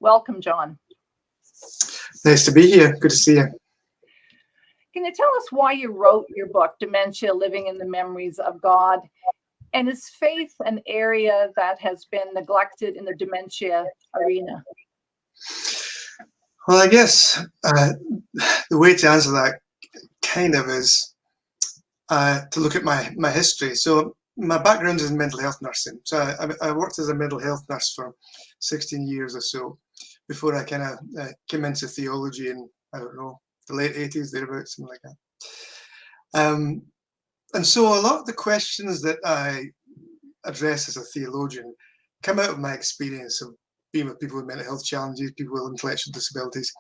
Welcome, John. Nice to be here. Good to see you. Can you tell us why you wrote your book, Dementia, Living in the Memories of God? And is faith an area that has been neglected in the dementia arena? Well, I guess the way to answer that kind of is to look at my history. So my background is in mental health nursing. So I worked as a mental health nurse for 16 years or so before I kind of came into theology in, I don't know, the late 80s, thereabouts, something like that. And so a lot of the questions that I address as a theologian come out of my experience of being with people with mental health challenges, people with intellectual disabilities,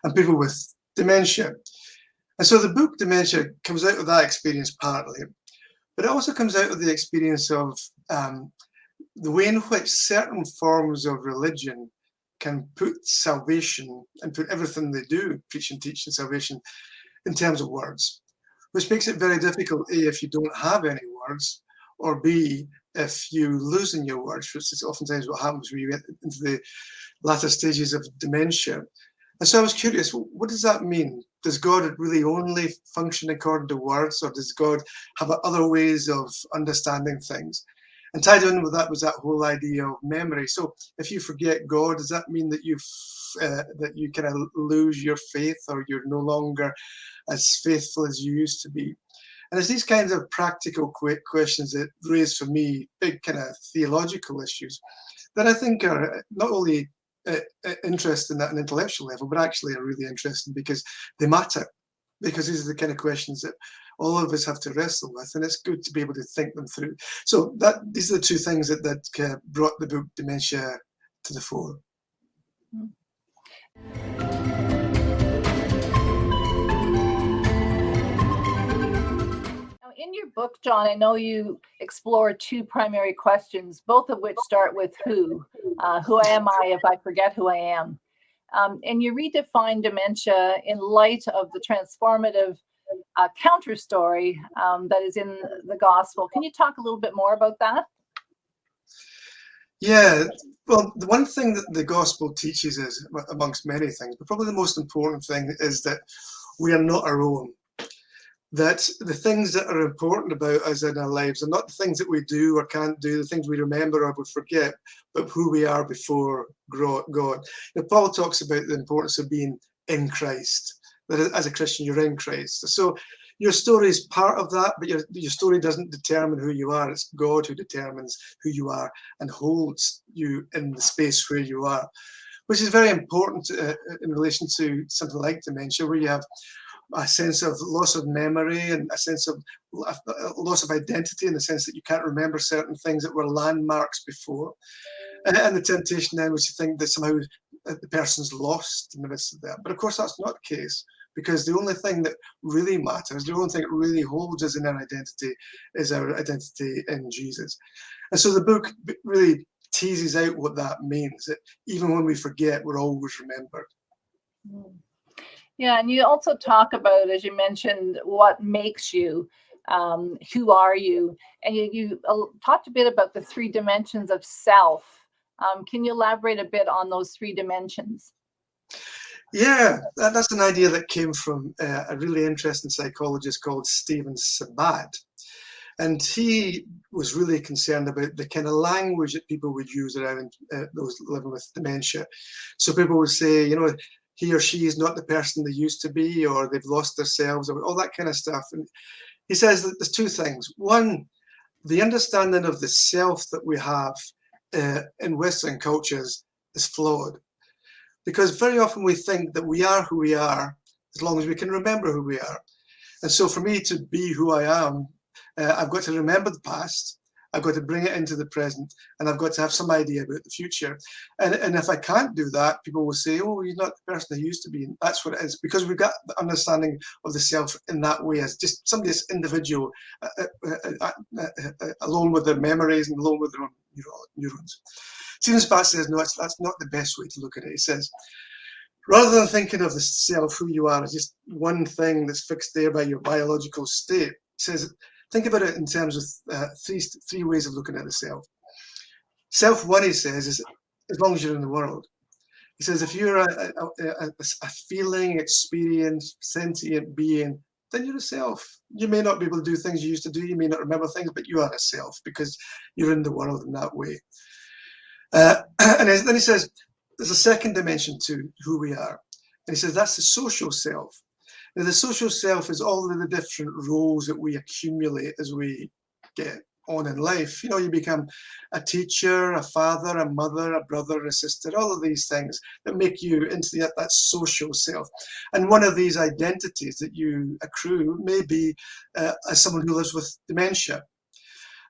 and people with dementia. And so the book Dementia comes out of that experience partly, but it also comes out of the experience of the way in which certain forms of religion can put salvation and put everything they do, preach and teach and salvation, in terms of words, which makes it very difficult, A, if you don't have any words, or B, if you lose your words, which is oftentimes what happens when you get into the latter stages of dementia. And so I was curious, what does that mean? Does God really only function according to words, or does God have other ways of understanding things? And tied in with that was that whole idea of memory. So if you forget God, does that mean that you kind of lose your faith, or you're no longer as faithful as you used to be? And it's these kinds of practical questions that raise for me big kind of theological issues that I think are not only interesting at an intellectual level, but actually are really interesting because they matter. Because these are the kind of questions that all of us have to wrestle with, and it's good to be able to think them through. So these are the two things that brought the book Dementia to the fore. In your book, John, I know you explore two primary questions, both of which start with who. Who am I if I forget who I am? And you redefine dementia in light of the transformative counter story that is in the gospel. Can you talk a little bit more about that? Yeah, well, the one thing that the gospel teaches us, amongst many things, but probably the most important thing, is that we are not our own. That the things that are important about us in our lives are not the things that we do or can't do, the things we remember or would forget, but who we are before God. Now, Paul talks about the importance of being in Christ, that as a Christian, you're in Christ. So your story is part of that, but your story doesn't determine who you are. It's God who determines who you are and holds you in the space where you are, which is very important in relation to something like dementia, where you have a sense of loss of memory and a sense of loss of identity, in the sense that you can't remember certain things that were landmarks before. And the temptation then was to think that somehow the person's lost in the midst of that. But of course, that's not the case, because the only thing that really matters, the only thing that really holds us in our identity, is our identity in Jesus. And so the book really teases out what that means, that even when we forget, we're always remembered. Yeah, and you also talk about, as you mentioned, what makes you, who are you? And you talked a bit about the three dimensions of self. Can you elaborate a bit on those three dimensions? Yeah, that's an idea that came from a really interesting psychologist called Stephen Sabat. And he was really concerned about the kind of language that people would use around those living with dementia. So people would say, you know, he or she is not the person they used to be, or they've lost themselves, or all that kind of stuff. And he says that there's two things. One, the understanding of the self that we have in Western cultures is flawed, because very often we think that we are who we are as long as we can remember who we are. And so for me to be who I am, I've got to remember the past, I've got to bring it into the present, and I've got to have some idea about the future. And if I can't do that, people will say, oh, you're not the person I used to be. And that's what it is, because we've got the understanding of the self in that way, as just somebody that's individual, alone with their memories and alone with their own neurons. Stephen Spatz says, no, that's not the best way to look at it. He says, rather than thinking of the self, who you are, as just one thing that's fixed there by your biological state, he says, think about it in terms of three ways of looking at the self. Self one, he says, is as long as you're in the world. He says, if you're a feeling, experience, sentient being, then you're a self. You may not be able to do things you used to do. You may not remember things, but you are a self because you're in the world in that way. And then he says, there's a second dimension to who we are. And he says, that's the social self. Now, the social self is all of the different roles that we accumulate as we get on in life. You know, you become a teacher, a father, a mother, a brother, a sister, all of these things that make you into that social self. And one of these identities that you accrue may be as someone who lives with dementia.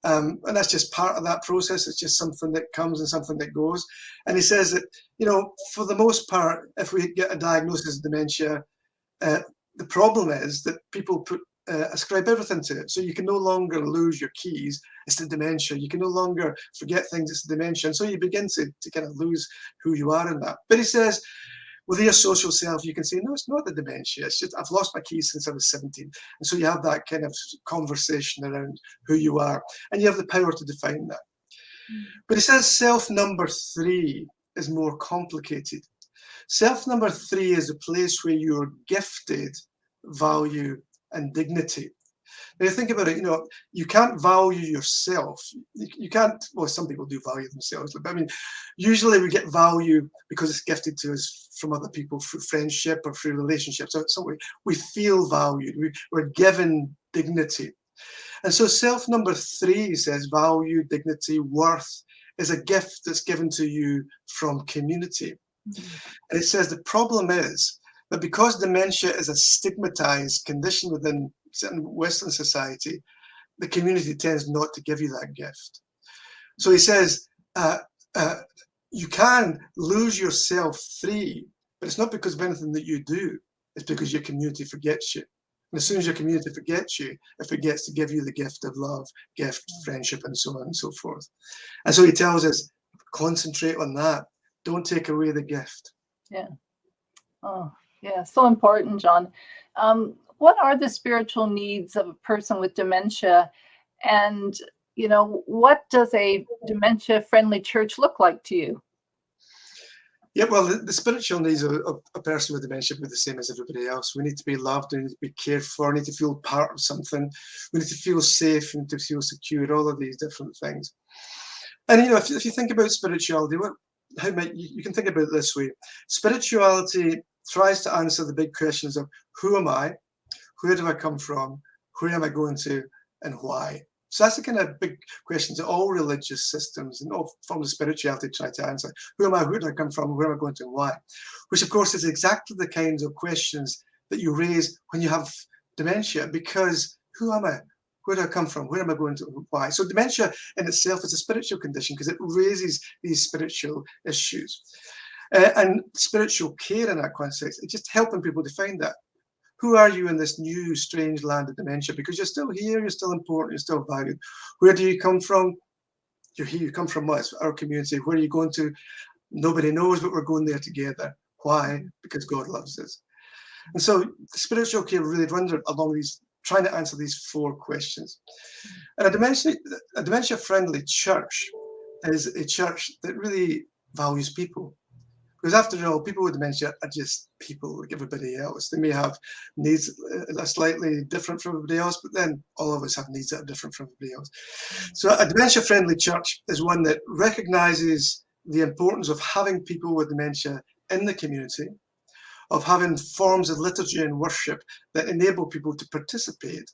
And that's just part of that process. It's just something that comes and something that goes. And he says that, you know, for the most part, if we get a diagnosis of dementia, the problem is that people ascribe everything to it. So you can no longer lose your keys. It's the dementia. You can no longer forget things. It's the dementia. And so you begin to kind of lose who you are in that. But he says, with your social self, you can say, no, it's not the dementia. It's just, I've lost my keys since I was 17. And so you have that kind of conversation around who you are. And you have the power to define that. But he says self number 3 is more complicated. Self number 3 is a place where you're gifted value and dignity. Now, you think about it, you know, you can't value yourself. You can't, well, some people do value themselves, but I mean, usually we get value because it's gifted to us from other people through friendship or through relationships. So we feel valued, we're given dignity. And so self number 3 says value, dignity, worth is a gift that's given to you from community. And it says the problem is that because dementia is a stigmatized condition within Western society, the community tends not to give you that gift. So he says, you can lose yourself 3, but it's not because of anything that you do. It's because your community forgets you. And as soon as your community forgets you, it forgets to give you the gift of love, gift, friendship, and so on and so forth. And so he tells us, concentrate on that. Don't take away the gift. Yeah. Oh, yeah. So important, John. What are the spiritual needs of a person with dementia? And, you know, what does a dementia-friendly church look like to you? Yeah, well, the spiritual needs of a person with dementia are the same as everybody else. We need to be loved, we need to be cared for, we need to feel part of something, we need to feel safe, we need to feel secure, all of these different things. And, you know, if you think about spirituality, how might you can think about it this way. Spirituality tries to answer the big questions of who am I, where do I come from, where am I going to, and why. So that's the kind of big questions that all religious systems and all forms of spirituality try to answer. Who am I, where do I come from, where am I going to, and why? Which of course is exactly the kinds of questions that you raise when you have dementia, because who am I? Where do I come from? Where am I going to? Why? So dementia in itself is a spiritual condition because it raises these spiritual issues. And spiritual care in that context, it's just helping people define that. Who are you in this new, strange land of dementia? Because you're still here, you're still important, you're still valued. Where do you come from? You're here, you come from us, our community. Where are you going to? Nobody knows, but we're going there together. Why? Because God loves us. And so spiritual care really runs along these, trying to answer these 4 questions. And a dementia-friendly church is a church that really values people. Because after all, people with dementia are just people like everybody else. They may have needs that are slightly different from everybody else, but then all of us have needs that are different from everybody else. So a dementia-friendly church is one that recognizes the importance of having people with dementia in the community, of having forms of liturgy and worship that enable people to participate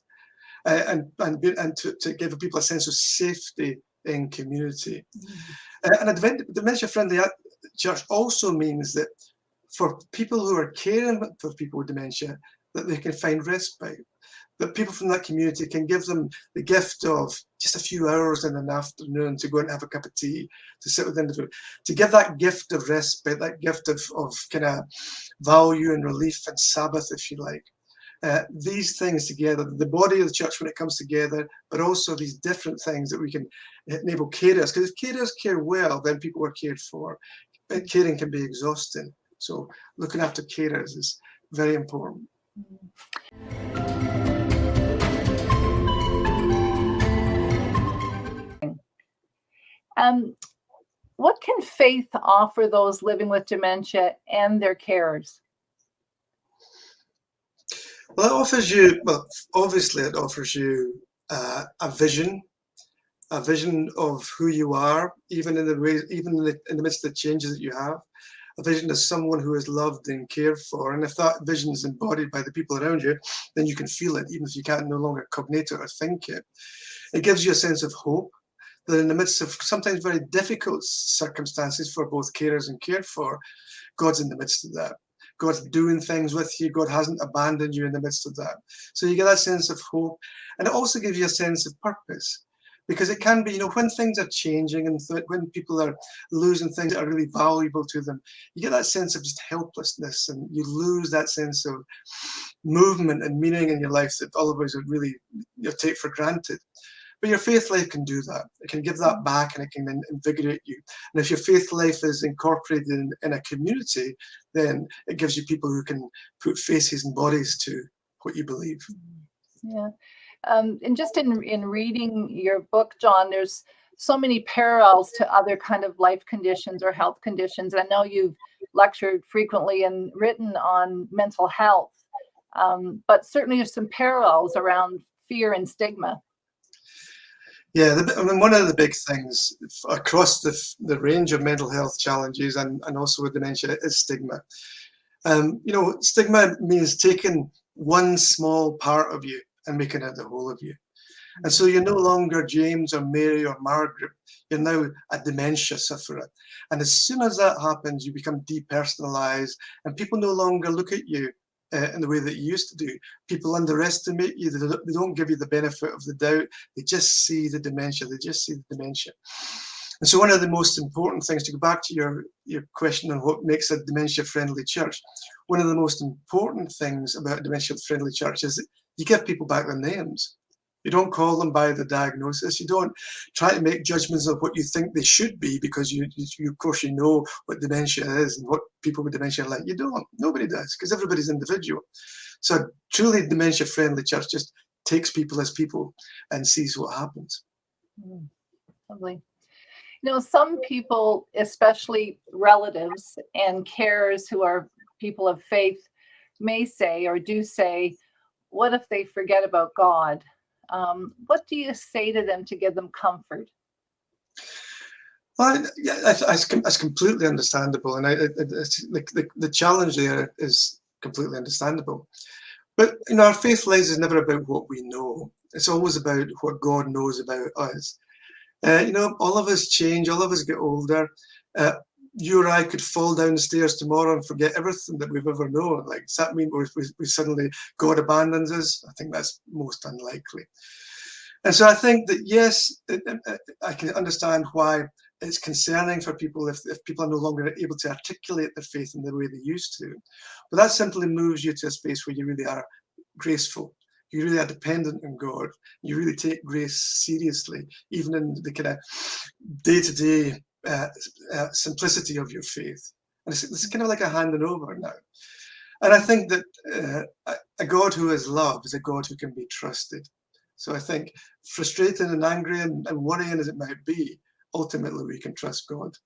and to give people a sense of safety in community. And a dementia-friendly church also means that for people who are caring for people with dementia, that they can find respite, that people from that community can give them the gift of just a few hours in an afternoon to go and have a cup of tea, to sit with them, to give that gift of respite, that gift of kind of value and relief and Sabbath, if you like. These things together, the body of the church when it comes together, but also these different things that we can enable carers. Because if carers care well, then people are cared for. But caring can be exhausting. So looking after carers is very important. What can faith offer those living with dementia and their carers? Well, it offers you, well, obviously it offers you a vision of who you are, even in the way, even in the midst of the changes that you have, a vision of someone who is loved and cared for. And if that vision is embodied by the people around you, then you can feel it, even if you can't no longer cognate it or think it. It gives you a sense of hope that in the midst of sometimes very difficult circumstances for both carers and cared for, God's in the midst of that. God's doing things with you. God hasn't abandoned you in the midst of that. So you get that sense of hope. And it also gives you a sense of purpose. Because it can be, when things are changing and when people are losing things that are really valuable to them, you get that sense of just helplessness, and you lose that sense of movement and meaning in your life that otherwise would really take for granted. But your faith life can do that. It can give that back, and it can then invigorate you. And if your faith life is incorporated in a community, then it gives you people who can put faces and bodies to what you believe. Yeah. And just in reading your book, John, there's so many parallels to other kind of life conditions or health conditions. I know you've lectured frequently and written on mental health, but certainly there's some parallels around fear and stigma. Yeah, one of the big things across the range of mental health challenges and also with dementia is stigma. Stigma means taking one small part of you and making it the whole of you. And so you're no longer James or Mary or Margaret. You're now a dementia sufferer. And as soon as that happens, you become depersonalized, and people no longer look at you in the way that you used to do. People underestimate you. They don't give you the benefit of the doubt. They just see the dementia. They just see the dementia. And so one of the most important things, to go back to your question on what makes a dementia-friendly church, one of the most important things about a dementia-friendly church is that you give people back their names. You don't call them by the diagnosis. You don't try to make judgments of what you think they should be, because you of course, you know what dementia is and what people with dementia are like. You don't. Nobody does, because everybody's individual. So a truly dementia-friendly church just takes people as people and sees what happens. Lovely. Some people, especially relatives and carers who are people of faith, may say or do say, what if they forget about God? What do you say to them to give them comfort? Well, yeah, that's completely understandable, and the challenge there is completely understandable. But our faith life is never about what we know. It's always about what God knows about us. All of us change. All of us get older. You or I could fall down the stairs tomorrow and forget everything that we've ever known. Like, does that mean we suddenly God abandons us? I think that's most unlikely. And so I think that, yes, I can understand why it's concerning for people if people are no longer able to articulate their faith in the way they used to. But that simply moves you to a space where you really are graceful. You really are dependent on God. You really take grace seriously, even in the kind of day-to-day simplicity of your faith. And it's kind of like a handing over now. And I think that a God who is love is a God who can be trusted. So I think, frustrating and angry and worrying as it might be, ultimately we can trust God.